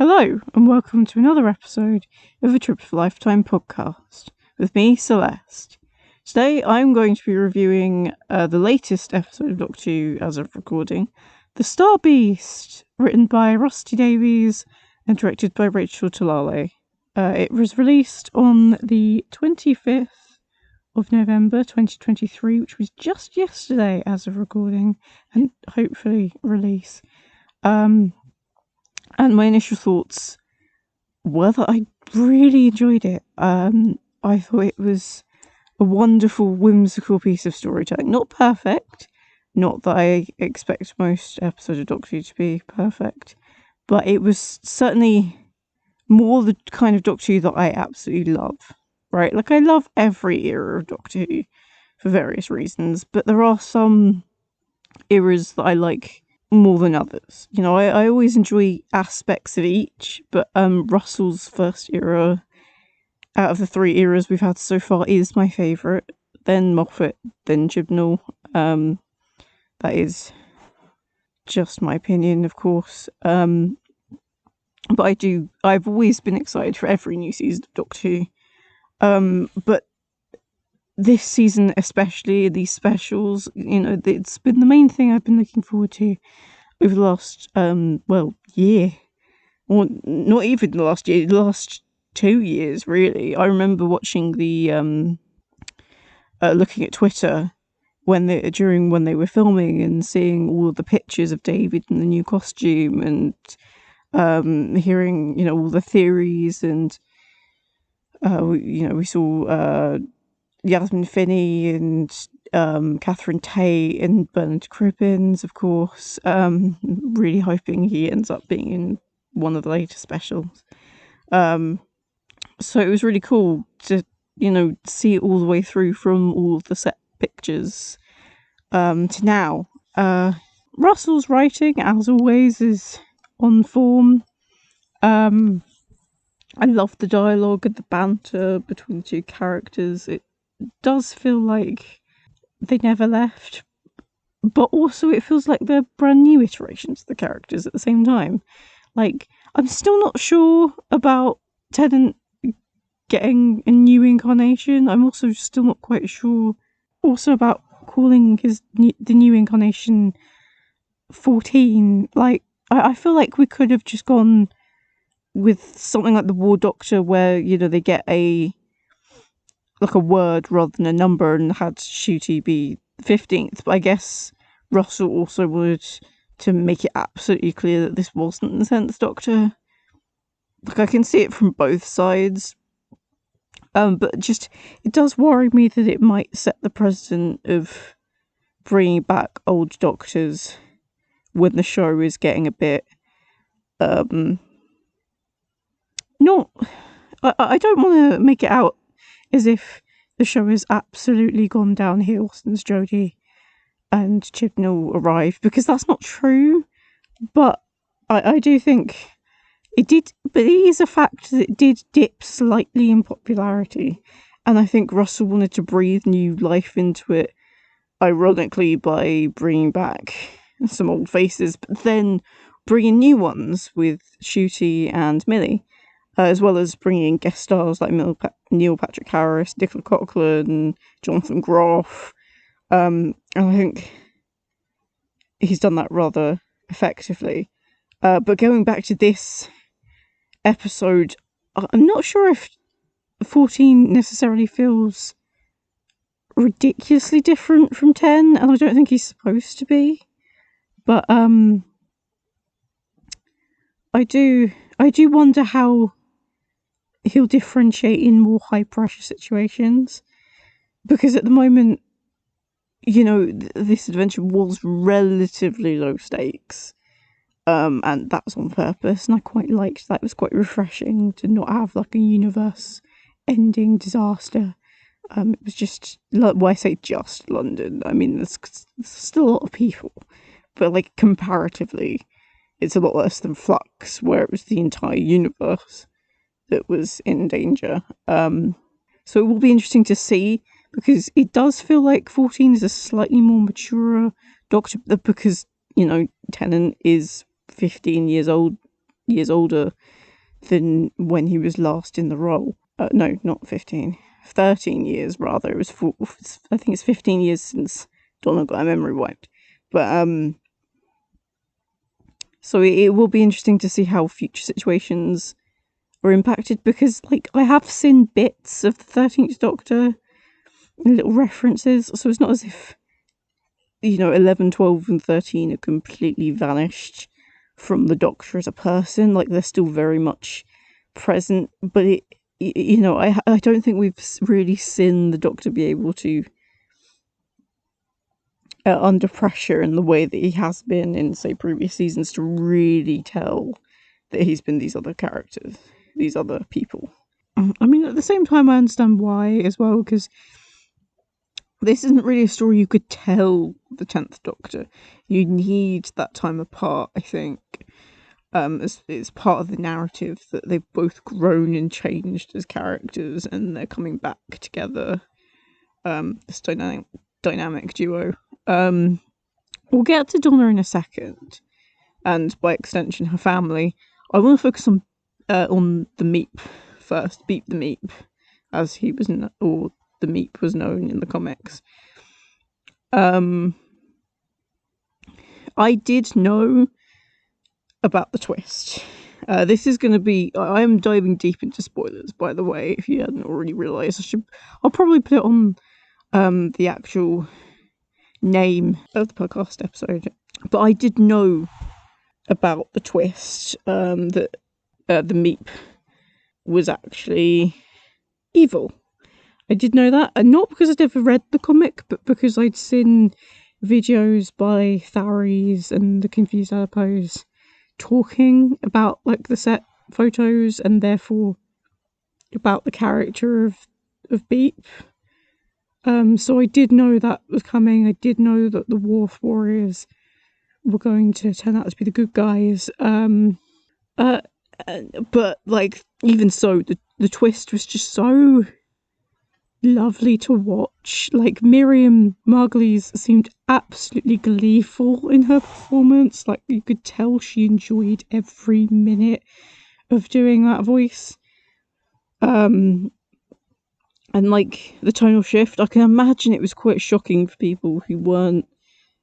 Hello, and welcome to another episode of the Trip of a Lifetime podcast with me, Celeste. Today I'm going to be reviewing the latest episode of Doctor Who as of recording, The Star Beast, written by Rusty Davies and directed by Rachel Talalay. It was released on the 25th of November 2023, which was just yesterday as of recording, and hopefully release. And my initial thoughts were that I really enjoyed it. I thought it was a wonderful, whimsical piece of storytelling. Not perfect. Not that I expect most episodes of Doctor Who to be perfect. But it was certainly more the kind of Doctor Who that I absolutely love. Right? Like, I love every era of Doctor Who for various reasons. But there are some eras that I like more than others. You know, I always enjoy aspects of each, but Russell's first era, out of the three eras we've had so far, is my favourite. Then Moffat, then Chibnall. That is just my opinion, of course. But I've always been excited for every new season of Doctor Who. But this season, especially these specials, you know, it's been the main thing I've been looking forward to over the last, year. Or not even the last year, the last 2 years, really. I remember watching looking at Twitter when they were filming and seeing all of the pictures of David in the new costume and hearing, you know, all the theories and, we saw Yasmin Finney and Catherine Tate and Bernard Cribbins, of course. Really hoping he ends up being in one of the later specials. So it was really cool to, you know, see it all the way through from all of the set pictures to now. Russell's writing, as always, is on form. I love the dialogue and the banter between the two characters. It does feel like they never left, but also it feels like they're brand new iterations of the characters at the same time. Like, I'm still not sure about Tennant getting a new incarnation. I'm also still not quite sure also about calling the new incarnation 14. Like, I feel like we could have just gone with something like the War Doctor, where, you know, they get a word rather than a number, and had Ncuti be 15th. But I guess Russell also wanted to make it absolutely clear that this wasn't the 10th Doctor. Like, I can see it from both sides. But just, it does worry me that it might set the precedent of bringing back old Doctors when the show is getting a bit, I don't want to make it out as if the show has absolutely gone downhill since Jodie and Chibnall arrived, because that's not true. But I do think it did, but it is a fact that it did dip slightly in popularity, and I think Russell wanted to breathe new life into it, ironically, by bringing back some old faces, but then bringing new ones with Ncuti and Millie. As well as bringing in guest stars like Neil Patrick Harris, Nicola Coughlan, Jonathan Groff. And I think he's done that rather effectively. But going back to this episode, I'm not sure if 14 necessarily feels ridiculously different from 10, and I don't think he's supposed to be. But I do wonder how he'll differentiate in more high pressure situations, because at the moment, you know, this adventure was relatively low stakes, and that's on purpose, and I quite liked that. It was quite refreshing to not have like a universe ending disaster. It was just, well, I say just London, I mean there's still a lot of people, but like comparatively it's a lot less than Flux, where it was the entire universe that was in danger. So it will be interesting to see, because it does feel like 14 is a slightly more mature Doctor, because, you know, Tennant is 15 years old years older than when he was last in the role. No, not 15. 13 years, rather. It was I think it's 15 years since Donna got her memory wiped. But, so it will be interesting to see how future situations are impacted, because, like, I have seen bits of the 13th Doctor, little references, so it's not as if, 11, 12, and 13 are completely vanished from the Doctor as a person. Like, they're still very much present, but I don't think we've really seen the Doctor be able to, under pressure in the way that he has been in, say, previous seasons, to really tell that he's been these other characters, these other people. I mean, at the same time, I understand why as well, because this isn't really a story you could tell the 10th Doctor. You need that time apart, I think. It's part of the narrative that they've both grown and changed as characters, and they're coming back together. This dynamic duo. We'll get to Donna in a second, and by extension her family. I want to focus on the Meep first. Beep the Meep, as he was, or the Meep was known in the comics. I did know about the twist. This is going to be... I am diving deep into spoilers, by the way, if you hadn't already realised. I'll probably put it on the actual name of the podcast episode. But I did know about the twist, that the Meep was actually evil. I did know that, and not because I'd ever read the comic, but because I'd seen videos by Tharies and the Confused Adipose talking about, like, the set photos, and therefore about the character of Beep. So I did know that was coming. I did know that the Wharf Warriors were going to turn out to be the good guys. But, like, even so, the twist was just so lovely to watch. Like, Miriam Margolyes seemed absolutely gleeful in her performance. Like, you could tell she enjoyed every minute of doing that voice. And, like, the tonal shift, I can imagine it was quite shocking for people who weren't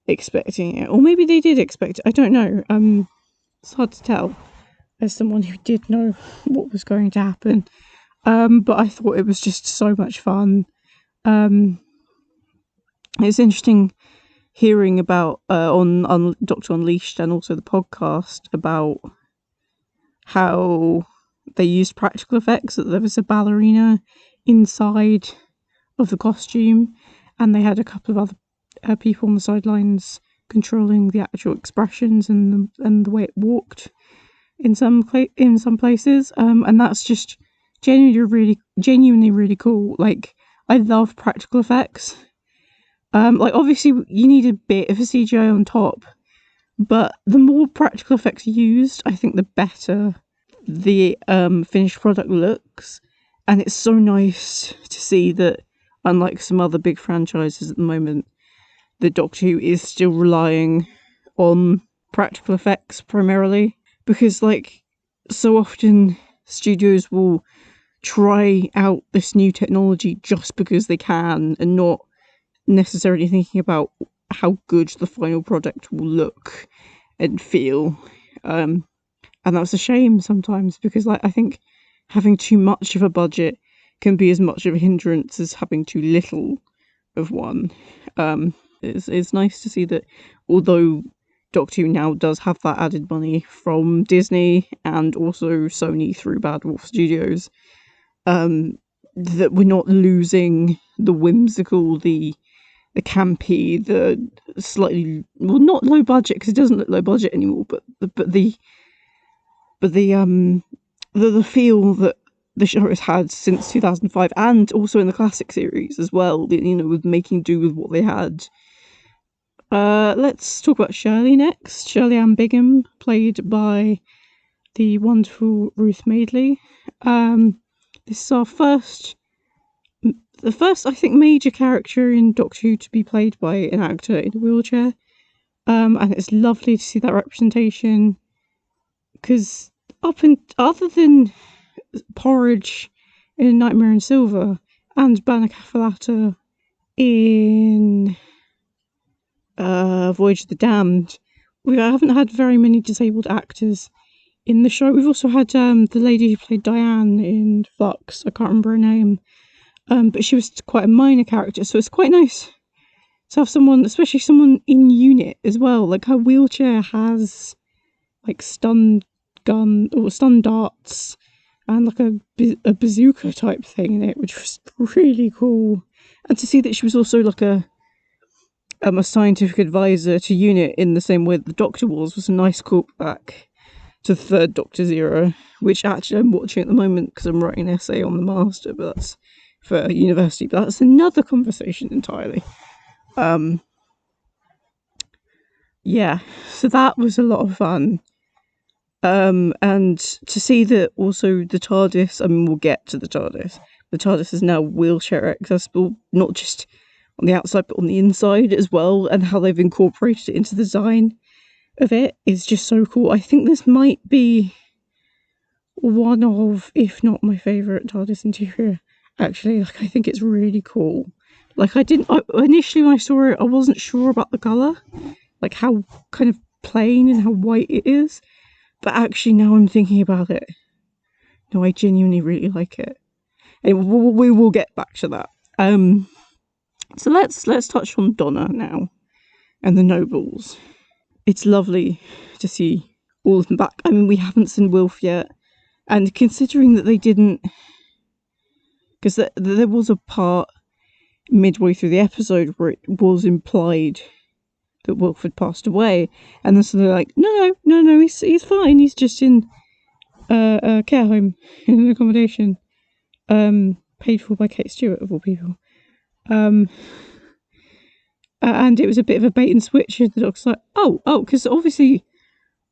expecting it. Or maybe they did expect it, I don't know. It's hard to tell, as someone who did know what was going to happen. But I thought it was just so much fun. It's interesting hearing about on Doctor Unleashed and also the podcast about how they used practical effects, that there was a ballerina inside of the costume, and they had a couple of other people on the sidelines controlling the actual expressions and the way it walked in some places, and that's just genuinely really cool. Like, I love practical effects. Like, obviously you need a bit of a CGI on top, but the more practical effects used, I think the better the finished product looks. And it's so nice to see that, unlike some other big franchises at the moment, the Doctor Who is still relying on practical effects primarily, because, like, so often studios will try out this new technology just because they can, and not necessarily thinking about how good the final product will look and feel. And that's a shame sometimes, because, like, I think having too much of a budget can be as much of a hindrance as having too little of one. It's nice to see that, although Doctor Who now does have that added money from Disney and also Sony through Bad Wolf Studios, that we're not losing the whimsical, the campy, the slightly, well, not low budget, because it doesn't look low budget anymore, but the feel that the show has had since 2005, and also in the classic series as well, with making do with what they had. Let's talk about Shirley next. Shirley Ann Bigham, played by the wonderful Ruth Madeley. This is the first, I think, major character in Doctor Who to be played by an actor in a wheelchair. And it's lovely to see that representation, because other than Porridge in Nightmare in Silver and Banacafalata in Voyage of the Damned, we haven't had very many disabled actors in the show. We've also had the lady who played Diane in Flux, I can't remember her name, but she was quite a minor character, so it's quite nice to have someone, especially someone in unit as well. Like, her wheelchair has like stun gun or stun darts and like a bazooka type thing in it, which was really cool. And to see that she was also like a scientific advisor to unit in the same way that the Doctor was a nice callback to the third Doctor's era, which actually I'm watching at the moment because I'm writing an essay on the Master, but that's for university, but that's another conversation entirely. Yeah, so that was a lot of fun. And to see that also the TARDIS, I mean, we'll get to the TARDIS. The TARDIS is now wheelchair accessible, not just on the outside, but on the inside as well, and how they've incorporated it into the design of it is just so cool. I think this might be one of, if not my favourite TARDIS interior, actually. Like, I think it's really cool. Like, initially when I saw it, I wasn't sure about the colour, like how kind of plain and how white it is, but actually now I'm thinking about it, no, I genuinely really like it. And we will get back to that. So let's touch on Donna now and the nobles. It's lovely to see all of them back. I mean, we haven't seen Wilf yet, and considering that they didn't, because there was a part midway through the episode where it was implied that Wilf had passed away, and then so they're like, no, he's fine. He's just in a care home, in an accommodation, paid for by Kate Stewart of all people. And it was a bit of a bait and switch. The Doc's like, oh, because obviously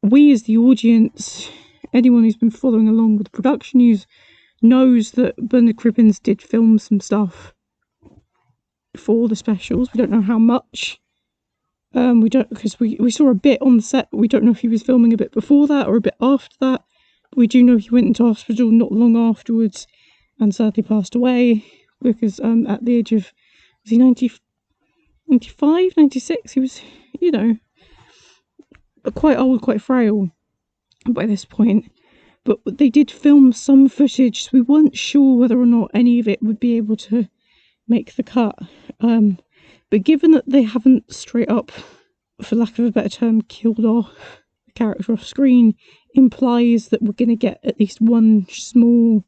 we as the audience, anyone who's been following along with the production news, knows that Bernard Cribbins did film some stuff for the specials. We don't know how much. We don't, because we saw a bit on the set, but we don't know if he was filming a bit before that or a bit after that. We do know he went into hospital not long afterwards and sadly passed away because at the age of, was he 95, 96? He was, quite old, quite frail by this point. But they did film some footage, so we weren't sure whether or not any of it would be able to make the cut. But given that they haven't straight up, for lack of a better term, killed off the character off screen, implies that we're going to get at least one small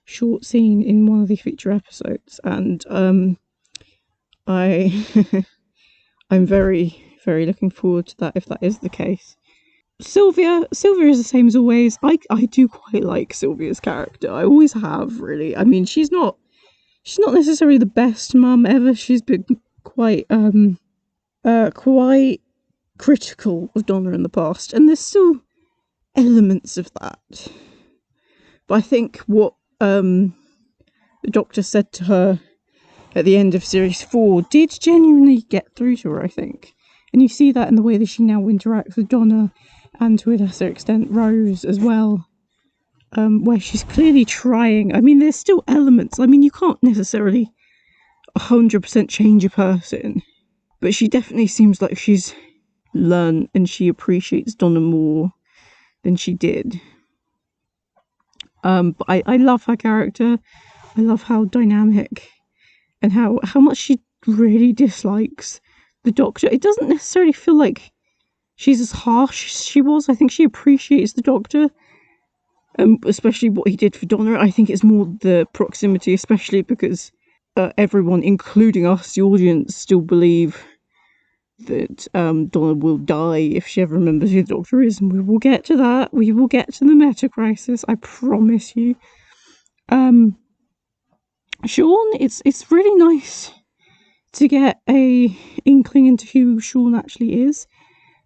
short scene in one of the feature episodes. And I'm very, very looking forward to that if that is the case. Sylvia is the same as always. I do quite like Sylvia's character. I always have, really. I mean, she's not necessarily the best mum ever. She's been quite critical of Donna in the past, and there's still elements of that. But I think what the Doctor said to her at the end of series 4 did genuinely get through to her, I think. And you see that in the way that she now interacts with Donna and to a lesser extent Rose as well, where she's clearly trying. I mean, there's still elements. I mean, you can't necessarily 100% change a person, but she definitely seems like she's learned and she appreciates Donna more than she did. But I love her character. I love how dynamic and how much she really dislikes the Doctor. It doesn't necessarily feel like she's as harsh as she was. I think she appreciates the Doctor, especially what he did for Donna. I think it's more the proximity, especially because everyone, including us, the audience, still believe that Donna will die if she ever remembers who the Doctor is, and we will get to that. We will get to the meta crisis, I promise you. Sean, it's really nice to get a inkling into who Sean actually is,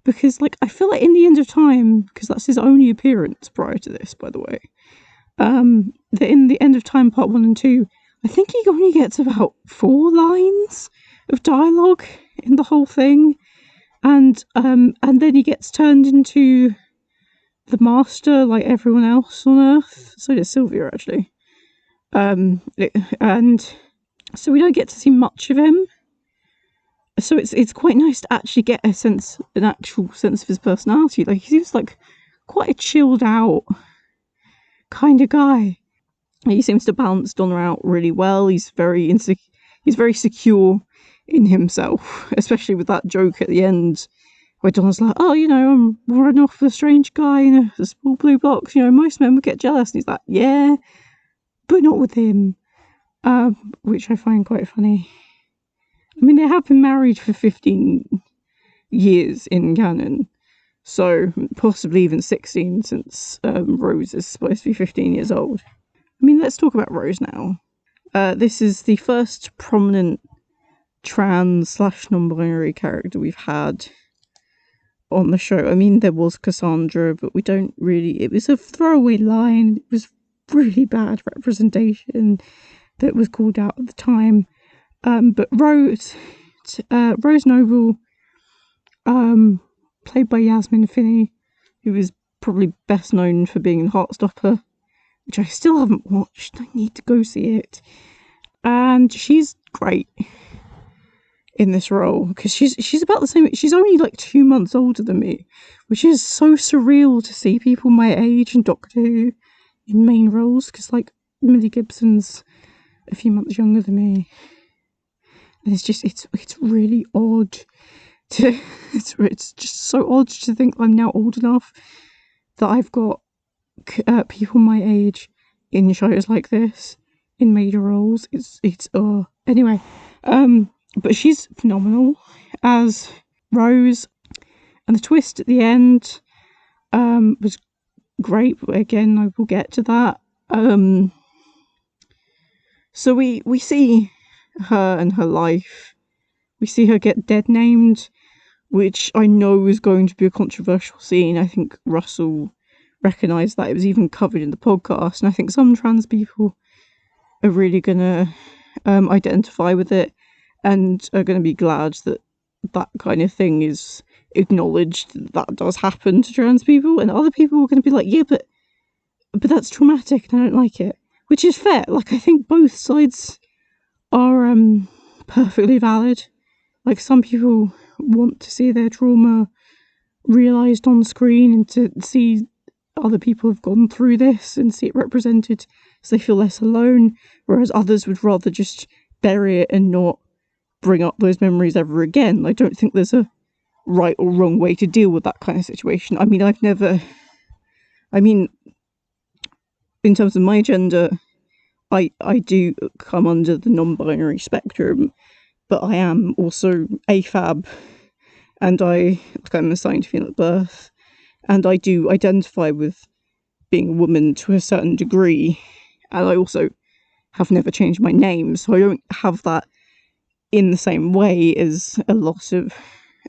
because I feel like in the End of Time, because that's his only appearance prior to this, by the way, that in the End of Time Part 1 and 2, I think he only gets about 4 lines of dialogue in the whole thing, and then he gets turned into the master like everyone else on Earth. So does Sylvia, actually. And so we don't get to see much of him. So it's quite nice to actually get an actual sense of his personality. Like, he seems like quite a chilled out kind of guy. He seems to balance Donna out really well. He's very secure in himself, especially with that joke at the end where Donna's like, oh, I'm running off with a strange guy in a small blue box. Most men would get jealous. And he's like, yeah, but not with him. Which I find quite funny. I mean, they have been married for 15 years in canon, so possibly even 16 since Rose is supposed to be 15 years old. I mean, let's talk about Rose now. This is the first prominent trans/non-binary character we've had on the show. I mean, there was Cassandra, but we don't really... It was a throwaway line. It was really bad representation that was called out at the time. But Rose Noble, played by Yasmin Finney, who is probably best known for being in Heartstopper, which I still haven't watched. I need to go see it. And she's great in this role, because she's about the same. She's only like 2 months older than me, which is so surreal to see people my age in Doctor Who in main roles, because like Millie Gibson's a few months younger than me. And it's really odd to it's just so odd to think I'm now old enough that I've got people my age in shows like this in major roles. Anyway, but she's phenomenal as Rose, and the twist at the end was great, but again I will get to that. So we see her and her life. We see her get dead named, which I know is going to be a controversial scene. I think Russell recognised that. It was even covered in the podcast, and I think some trans people are really gonna identify with it and are going to be glad that that kind of thing is acknowledged, that does happen to trans people, and other people are going to be like, yeah, but that's traumatic and I don't like it, which is fair. Like, I think both sides are perfectly valid. Like, some people want to see their trauma realised on screen and to see other people have gone through this and see it represented so they feel less alone, whereas others would rather just bury it and not bring up those memories ever again. I don't think there's a right or wrong way to deal with that kind of situation. I mean, in terms of my gender, I do come under the non-binary spectrum, but I am also AFAB, and I'm assigned to female at birth, and I do identify with being a woman to a certain degree, and I also have never changed my name, so I don't have that in the same way as a lot of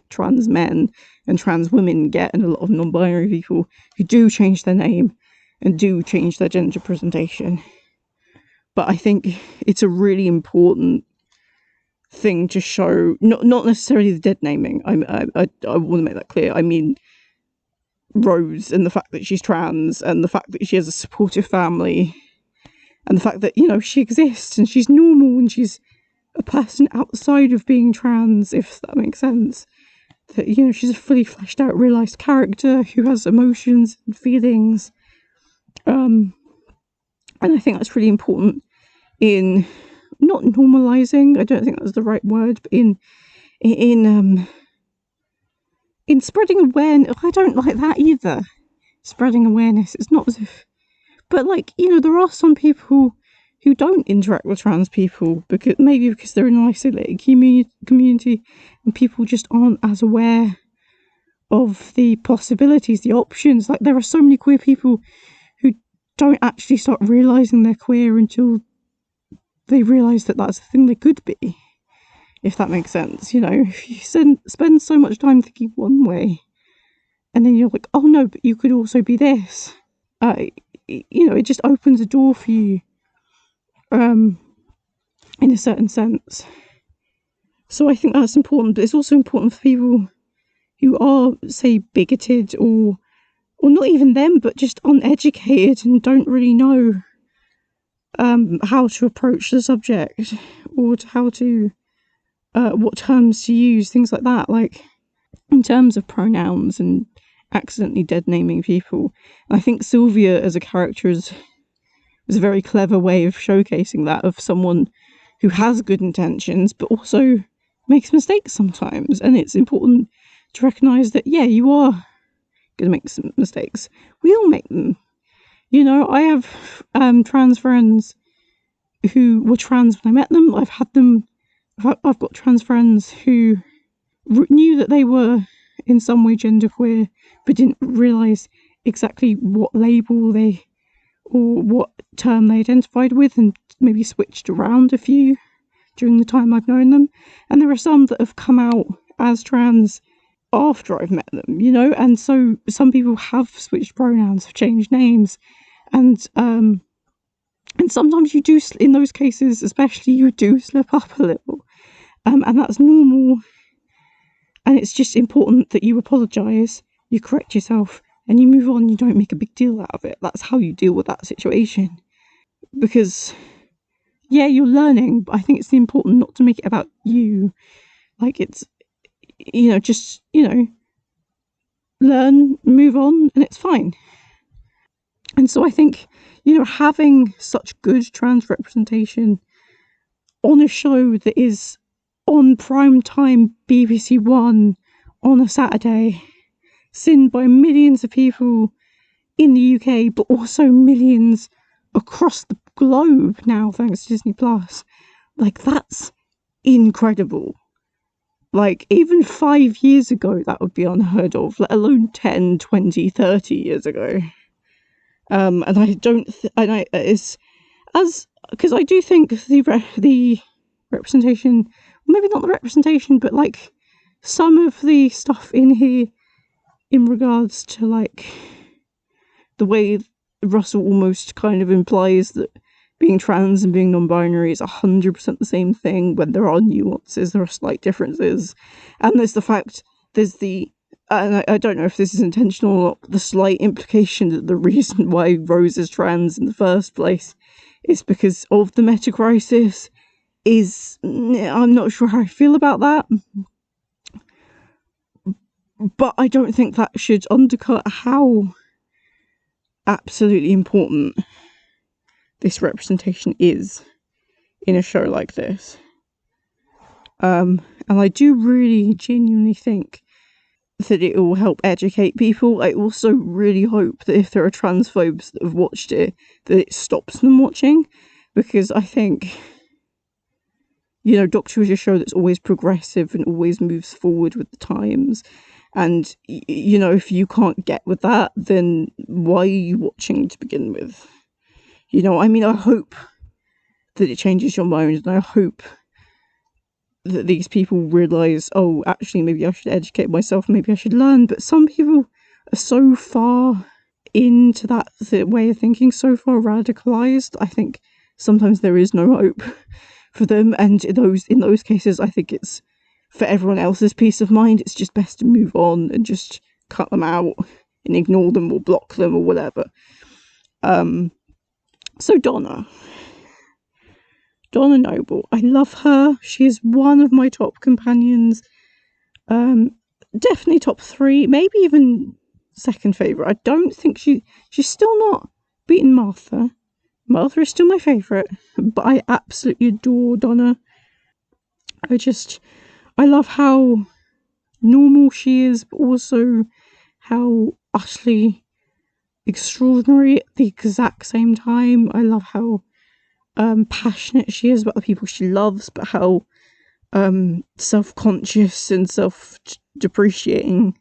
trans men and trans women get, and a lot of non-binary people who do change their name and do change their gender presentation. But I think it's a really important thing to show, not necessarily the dead naming. I want to make that clear. I mean Rose, and the fact that she's trans, and the fact that she has a supportive family, and the fact that, she exists and she's normal and she's a person outside of being trans, if that makes sense. That, she's a fully fleshed out, realised character who has emotions and feelings. And I think that's really important in not normalising, I don't think that's the right word, but in spreading awareness. I don't like that either. Spreading awareness. It's not as if... But, there are some people who don't interact with trans people, because they're in an isolated community, and people just aren't as aware of the possibilities, the options. Like, there are so many queer people who don't actually start realising they're queer until they realise that that's the thing they could be, if that makes sense. If you spend so much time thinking one way, and then you're like, oh no, but you could also be this, it just opens a door for you, in a certain sense. So I think that's important, but it's also important for people who are, say, bigoted or or not even them, but just uneducated and don't really know how to approach the subject, or how to what terms to use, things like that. Like, in terms of pronouns and accidentally dead naming people, I think Sylvia as a character was a very clever way of showcasing that, of someone who has good intentions but also makes mistakes sometimes. And it's important to recognise that, yeah, you are going to make some mistakes. We all make them. You know, I have trans friends who were trans when I met them. I've got trans friends who knew that they were in some way genderqueer, but didn't realise exactly what label or what term they identified with, and maybe switched around a few during the time I've known them. And there are some that have come out as trans after I've met them, you know, and so some people have switched pronouns, have changed names, and sometimes you do, in those cases especially, you do slip up a little, and that's normal. And it's just important that you apologise, you correct yourself, and you move on. You don't make a big deal out of it. That's how you deal with that situation. Because, yeah, you're learning, but I think it's important not to make it about you. Like, it's, you know, just, you know, learn, move on, and it's fine. And so I think, you know, having such good trans representation on a show that is on primetime BBC One on a Saturday, seen by millions of people in the UK, but also millions across the globe now, thanks to Disney Plus. Like, that's incredible. Like, even 5 years ago, that would be unheard of, let alone 10, 20, 30 years ago. And I don't, because I do think the representation, maybe not the representation, but like some of the stuff in here in regards to like the way Russell almost kind of implies that being trans and being non-binary is 100% the same thing, when there are nuances, there are slight differences. And there's the fact, and I don't know if this is intentional or not, but the slight implication that the reason why Rose is trans in the first place is because of the meta crisis I'm not sure how I feel about that. But I don't think that should undercut how absolutely important this representation is in a show like this. And I do really genuinely think that it will help educate people. I also really hope that if there are transphobes that have watched it, that it stops them watching, because I think, you know, Doctor Who is a show that's always progressive and always moves forward with the times. And, you know, if you can't get with that, then why are you watching to begin with? You know, I mean, I hope that it changes your mind, and I hope that these people realise, oh, actually, maybe I should educate myself, maybe I should learn. But some people are so far into that way of thinking, so far radicalised, I think sometimes there is no hope for them. And in those cases, I think it's, for everyone else's peace of mind, it's just best to move on and just cut them out and ignore them or block them or whatever. So Donna Noble, I love her. She is one of my top companions. Definitely top 3, maybe even second favourite. I don't think she's still not beaten Martha. Martha is still my favourite, but I absolutely adore Donna. I love how normal she is, but also how utterly extraordinary at the exact same time. I love how passionate she is about the people she loves, but how self-conscious and self-depreciating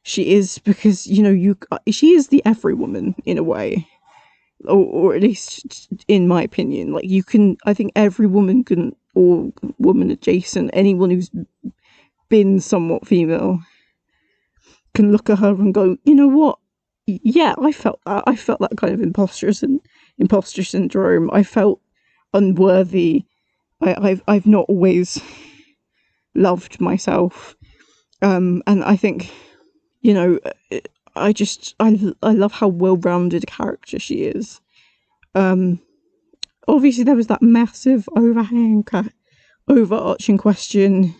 she is, because, you know, she is the every woman in a way, or at least in my opinion. Like, I think every woman can, or woman adjacent, anyone who's been somewhat female can look at her and go, you know what, yeah, I felt that kind of imposter syndrome. I felt unworthy. I've not always loved myself, and I think, you know, I love how well-rounded a character she is. Obviously there was that massive overarching question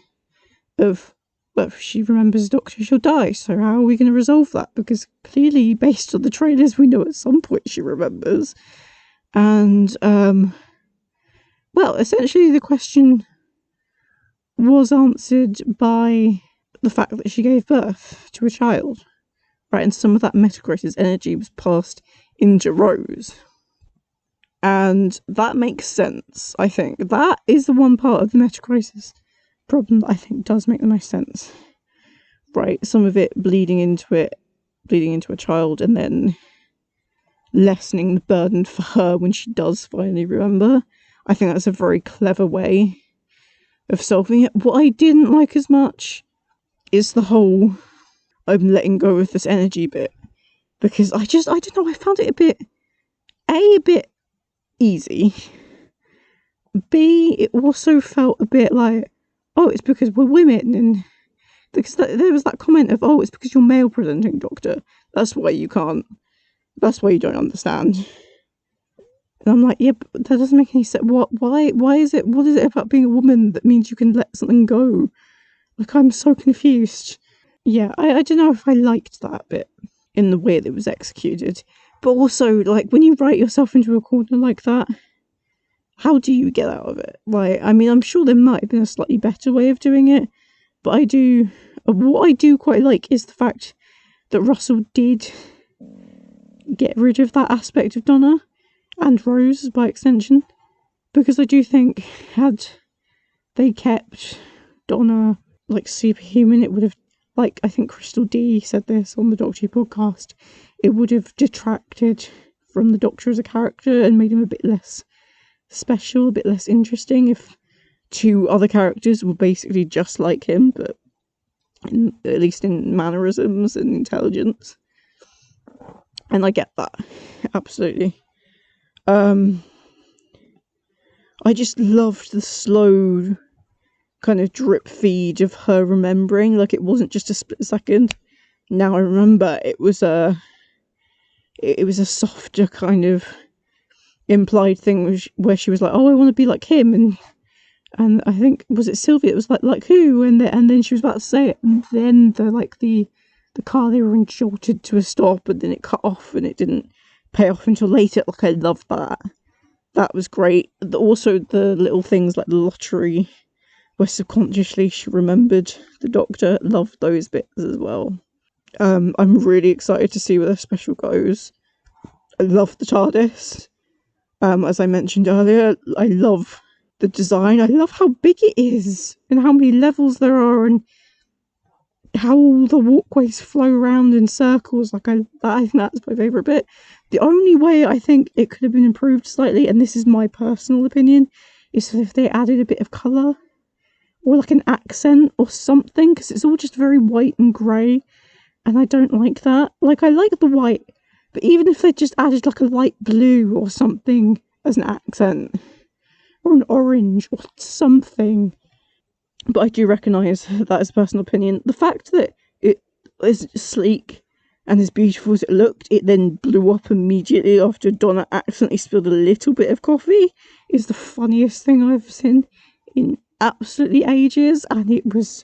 of, well, if she remembers Doctor, she'll die, so how are we going to resolve that? Because clearly, based on the trailers, we know at some point she remembers. And, well, essentially the question was answered by the fact that she gave birth to a child, right? And some of that metacrisis energy was passed into Rose. And that makes sense, I think. That is the one part of the metacrisis problem that I think does make the most sense. Right, some of it bleeding into a child, and then lessening the burden for her when she does finally remember. I think that's a very clever way of solving it. What I didn't like as much is the whole I'm letting go of this energy bit, because I don't know, I found it a bit easy. B, it also felt a bit like, oh, it's because we're women, and because there was that comment of, oh, it's because you're male presenting, Doctor. That's why you don't understand. And I'm like, yeah, but that doesn't make any sense. What is it about being a woman that means you can let something go? Like, I'm so confused. Yeah, I don't know if I liked that bit in the way that it was executed. But also, like, when you write yourself into a corner like that, how do you get out of it? Like, I mean, I'm sure there might have been a slightly better way of doing it, but what I do quite like is the fact that Russell did get rid of that aspect of Donna, and Rose by extension, because I do think had they kept Donna like superhuman, it would have, like, I think Crystal D said this on the Doctor Who podcast, it would have detracted from the Doctor as a character and made him a bit less special, a bit less interesting if two other characters were basically just like him, but at least in mannerisms and intelligence. And I get that, absolutely. I just loved the slow kind of drip feed of her remembering. Like, it wasn't just a split second. Now I remember it was a softer kind of implied thing where she was like, oh, I want to be like him, and I think, was it Sylvia? It was like who? And then she was about to say it, and then the car they were in jolted to a stop, and then it cut off, and it didn't pay off until later. Like, I loved that. That was great. Also, the little things like the lottery, where subconsciously she remembered the Doctor. Loved those bits as well. I'm really excited to see where the special goes. I love the TARDIS. As I mentioned earlier, I love the design. I love how big it is, and how many levels there are, and how all the walkways flow around in circles. Like, I think that's my favourite bit. The only way I think it could have been improved slightly, and this is my personal opinion, is if they added a bit of colour, or like an accent or something, because it's all just very white and grey, and I don't like that. Like, I like the white, but even if they just added like a light blue or something as an accent, or an orange or something. But I do recognise that as a personal opinion. The fact that it is sleek and as beautiful as it looked, it then blew up immediately after Donna accidentally spilled a little bit of coffee, is the funniest thing I've seen in absolutely ages, and it was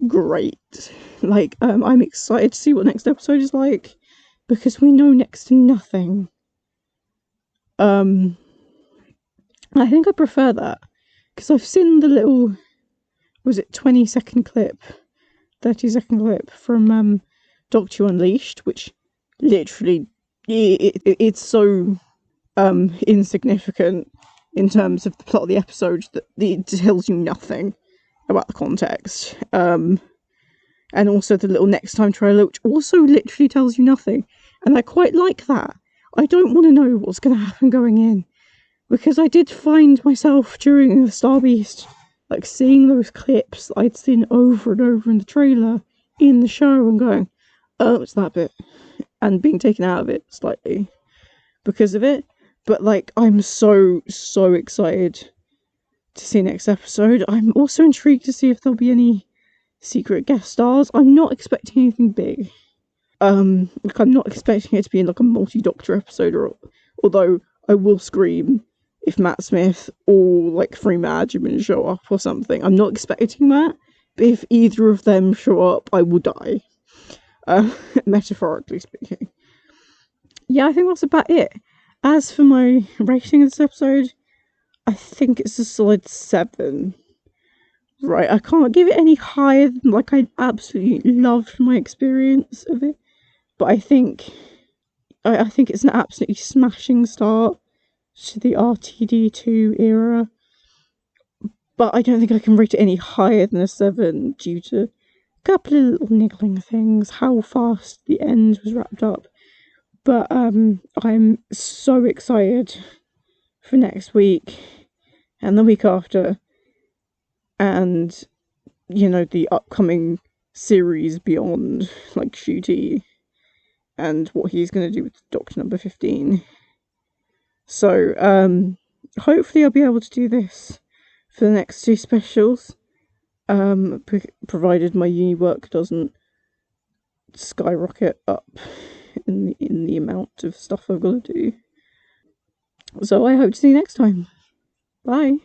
great. Like, I'm excited to see what next episode is like, because we know next to nothing. I think I prefer that, because I've seen the little, was it 20-second clip, 30-second clip from Doctor Who Unleashed, which literally, it's so insignificant in terms of the plot of the episode that it tells you nothing about the context. And also the little next time trailer, which also literally tells you nothing. And I quite like that. I don't want to know what's going to happen going in, because I did find myself during the Star Beast, like, seeing those clips that I'd seen over and over in the trailer, in the show, and going, oh, it's that bit, and being taken out of it slightly because of it. But, like, I'm so excited to see next episode. I'm also intrigued to see if there'll be any secret guest stars. I'm not expecting anything big. Like, I'm not expecting it to be in like a multi-Doctor episode, or although I will scream if Matt Smith or like Freema Agyeman show up or something. I'm not expecting that, but if either of them show up, I will die. Metaphorically speaking. Yeah, I think that's about it. As for my rating of this episode, I think it's a solid 7. Right, I can't give it any higher than, like, I absolutely loved my experience of it, but I think it's an absolutely smashing start to the RTD2 era. But I don't think I can rate it any higher than a 7 due to a couple of little niggling things, how fast the end was wrapped up. But I'm so excited for next week and the week after, and the upcoming series beyond, like Shooty and what he's going to do with Doctor Number 15. So hopefully I'll be able to do this for the next 2 specials, provided my uni work doesn't skyrocket up in the amount of stuff I've got to do. So I hope to see you next time. Bye.